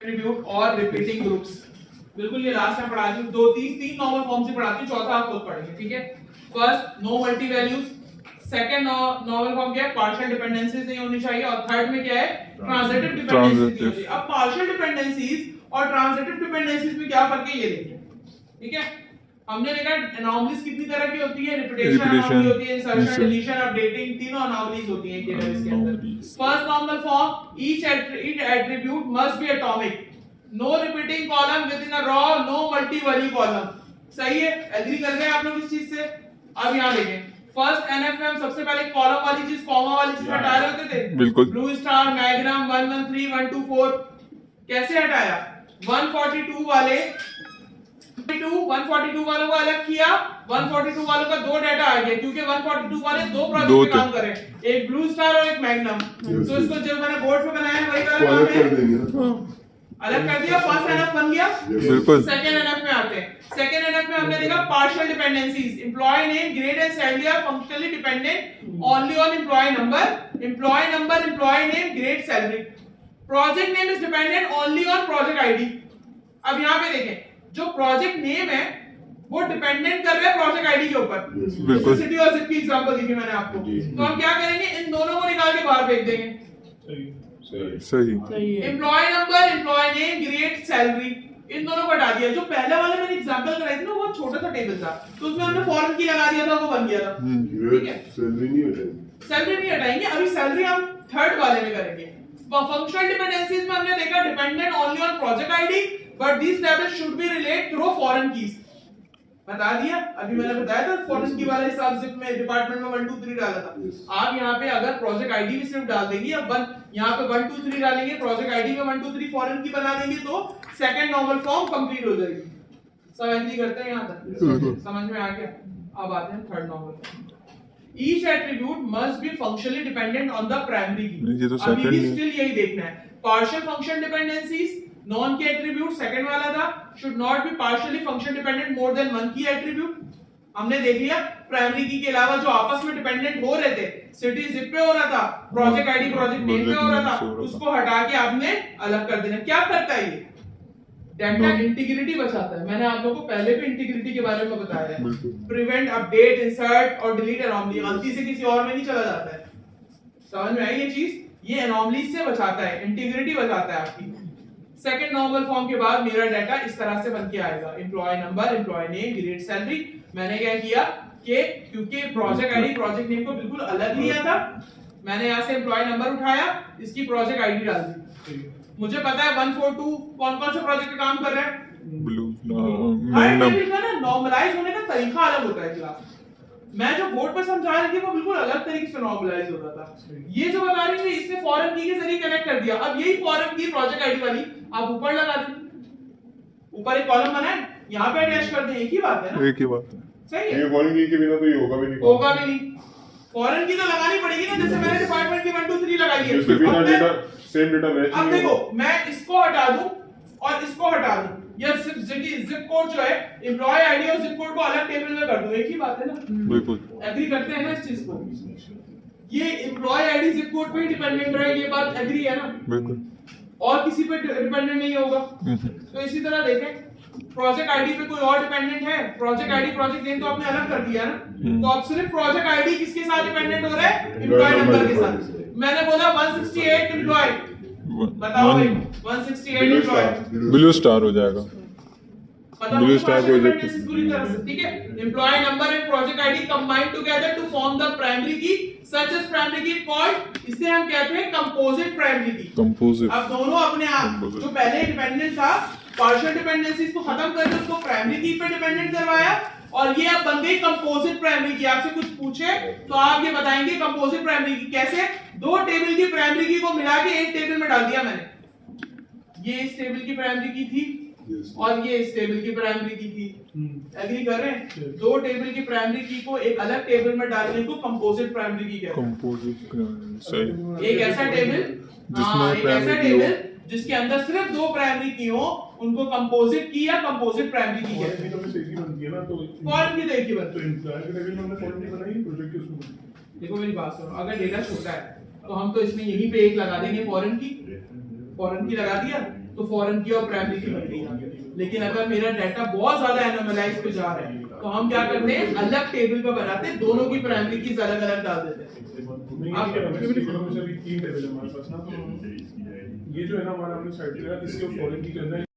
Attribute और repeating groups. बिल्कुल ये लास्ट में पढ़ा दी, तीन नॉर्मल फॉर्म से पढ़ाती हूँ, चौथा आप खुद पढ़ेंगे, ठीक है। First no multi values, second normal form क्या है, पार्शियल डिपेंडेंसीज नहीं होनी चाहिए, और थर्ड में क्या है, ट्रांजिटिव डिपेंडेंसीज। अब पार्शियल डिपेंडेंसीज और ट्रांजिटिव डिपेंडेंसीज में क्या फर्क है ये देखिए, ठीक है। हमने देखा एनॉमलीज कितनी तरह की होती है, रिपीटेशन एनॉमली होती है, इंसर्शन, डिलीशन, अपडेटिंग, तीनों एनॉमलीज होती हैं केवल इसके अंदर। First normal form, each attribute must be atomic, no repeating column within a row, no multi value column. सही है, एग्री कर रहे हैं आप लोग इस चीज से। अब यहाँ देखें, फर्स्ट एनएफ में हम सबसे पहले कॉलम वाली चीज, कॉमा वाली चीज हटा रहे होते थे, बिल्कुल। ब्लू स्टार, मैग्नम, 113, 124 कैसे हटाया, 142 वाले 142 वालों को अलग किया, 142 वालों का दो डाटा आ गया, क्योंकि 142 वाले दो प्रोजेक्ट पे काम कर रहे हैं, एक ब्लू स्टार और एक मैग्नम। तो इसको जो मैंने बोर्ड पे बनाया है वही अलग कर दिया, फर्स्ट एनएफ बन गया। बिल्कुल। सेकंड एनएफ में आते हैं, सेकंड एनएफ में हमने देखा partial dependencies, employee name, grade and salary are functionally dependent only on employee number, employ name, grade, salary. Project name is dependent only on project ID. अब यहाँ पे देखें, जो प्रोजेक्ट नेम है वो डिपेंडेंट कर रहा है प्रोजेक्ट आईडी के ऊपर। सिटी और जिप की एग्जांपल दी मैंने आपको, तो हम क्या करेंगे, इन दोनों को निकाल के बाहर फेंक देंगे। सही। Employ number, employ name, grade, salary, इन दोनों को हटा दिया। जो पहले वाले मैंने एग्जांपल कराई थी ना, वो छोटा सा टेबल था, तो उसमें हमने फॉरेन की लगा दिया था, वो बन गया था, ठीक है। सैलरी नहीं हटाएंगे, अभी सैलरी हम थर्ड वाले में करेंगे। फंक्शनल डिपेंडेंसीज में हमने देखा dependent only on project ID, but these tables should be relate through foreign keys। बता दिया, अभी मैंने बताया था फॉरेन की वाला हिसाब जिप में डिपार्टमेंट में 1 2 3 डाला था। आप यहाँ पे अगर प्रोजेक्ट आईडी भी सिर्फ डाल देंगे, अब यहाँ पे 1 2 3 डालेंगे, प्रोजेक्ट आईडी में 1 2 3 फॉरेन की बना देंगे, तो सेकंड नॉर्मल फॉर्म कंप्लीट हो जाएगी। सब एग्री करते हैं यहाँ तक, समझ में आ गया। अब आते हैं third normal form. Each attribute must be functionally dependent on the primary key। ये तो अभी भी स्टिल यही देखना है, partial function dependencies, नॉन की एट्रीब्यूट सेकंड वाला था, should not be partially function dependent more than one key attribute। हमने देख लिया प्राइमरी की के अलावा जो आपस में डिपेंडेंट हो रहे थे, सिटी जिप पे हो रहा था, प्रोजेक्ट आईडी प्रोजेक्ट नेम पे हो रहा था, उसको हटा के आपने अलग कर देना। क्या करता है ये, डाटा इंटीग्रिटी बचाता है। मैंने आप लोगों को पहले भी इंटीग्रिटी के बारे में बताया है, प्रिवेंट, अपडेट, इंसर्ट और डिलीट एनॉमली, गलती से किसी और में नहीं चला जाता है। समझ में आई ये चीज, ये एनॉमलीज से बचाता है, इंटीग्रिटी बचाता है आपकी। सेकंड नॉर्मल फॉर्म के बाद मेरा डाटा इस तरह से बन के आएगा, employee number, employ name, grade, salary. मैंने क्या किया कि क्योंकि प्रोजेक्ट आईडी प्रोजेक्ट नेम को बिल्कुल अलग लिया था, मैंने यहाँ से एम्प्लॉय नंबर उठाया, इसकी प्रोजेक्ट आईडी डाल दी। मुझे पता है 142 कौन कौन से प्रोजेक्ट पे काम कर रहा है, नॉर्मलाइज होने का तरीका अलग होता है क्लास। मैं जो बोर्ड पर समझा रही थी वो बिल्कुल अलग तरीके से नॉर्मलाइज होता था। ये जो बता रही है इसने फॉरेन की के जरिए कनेक्ट कर दिया। अब यही फॉरेन की प्रोजेक्ट आईडी वाली आप ऊपर लगा दें, ऊपर एक कॉलम बनाए, यहाँ पे अटैच कर दें, एक ही बात है ना, एक ही बात है। सही है, ये फॉरेन की के बिना तो ये होगा भी नहीं, फॉरेन की तो लगानी पड़ेगी ना, जैसे मैंने डिपार्टमेंट की 1 2 3 लगाई है, उसके बिना डेटा सेम डेटा मैच। अब देखो मैं इसको हटा दूं और इसको हटा दूं, या जिप कोड जो है एम्प्लॉय आईडी और जिप कोड को अलग टेबल में कर दूं, एक ही बात है ना। बिल्कुल एग्री करते हैं ना इस चीज को, ये एम्प्लॉय आईडी जिप कोड पे ही डिपेंडेंट रहे, ये बात एग्री है ना। बिल्कुल, और किसी पे डिपेंडेंट नहीं होगा। तो इसी तरह देखें, प्रोजेक्ट आईडी पे कोई और डिपेंडेंट है, प्रोजेक्ट आईडी प्रोजेक्ट नेम तो आपने अलग कर दिया ना, तो अब सिर्फ प्रोजेक्ट आईडी किसके साथ डिपेंडेंट हो रहा है, एम्प्लॉय नंबर के साथ। मैंने बोला 168 एम्प्लॉय, बताओ भाई 168 एम्प्लॉय, ब्लू स्टार हो जाएगा, ब्लू स्टार प्रोजेक्ट पूरी तरह से, ठीक है। Employee number and project ID combine together to form the primary key, such as primary key called, इसे हम कहते हैं कंपोजिट प्राइमरी की। कंपोजिट, अब दोनों अपने आप, जो पहले डिपेंडेंट था पार्शियल डिपेंडेंसीज को खत्म करके उसको प्राइमरी की पे डिपेंडेंट करवाया, और ये अब बन गई कंपोजिट प्राइमरी की। आपसे कुछ पूछे तो आप ये बताएंगे कंपोजिट प्राइमरी की कैसे, दो टेबल की प्राइमरी की को मिला के एक टेबल में डाल दिया मैंने, ये इस टेबल की प्राइमरी की थी और ये इस टेबल की प्राइमरी की थी। एग्री कर रहे हैं, दो टेबल की प्राइमरी की को एक अलग टेबल में डालने को कंपोजिट प्राइमरी की कहते हैं। कंपोजिट, सही। एक ऐसा टेबल जिसमें प्राइमरी की जिसके अंदर सिर्फ दो प्राइमरी की हो, उनको कंपोजिट की या कंपोजिट प्राइमरी की कहते हैं। फॉरेन की देखिए तो एम्प्लॉय के टेबल में हमने फॉरेन की बनाई, प्रोजेक्ट की उसमें। देखो मेरी बात सुनो, अगर डेटा छोटा है तो हम तो इसमें यहीं पे एक लगा देंगे फॉरेन की लगा दिया, तो फॉरेन की और प्राइमरी की बन गई। लेकिन अगर मेरा डाटा बहुत ज्यादा एनोमलाइज पे जा रहा है तो हम क्या करते हैं, अलग टेबल पे बनाते हैं, दोनों की प्राइमरी की अलग अलग डाल देते हैं। आप तीन टेबल है हमारे पास ना, ये जो है ना हमारा हमने साइड पे इसके फॉरेन की करना है।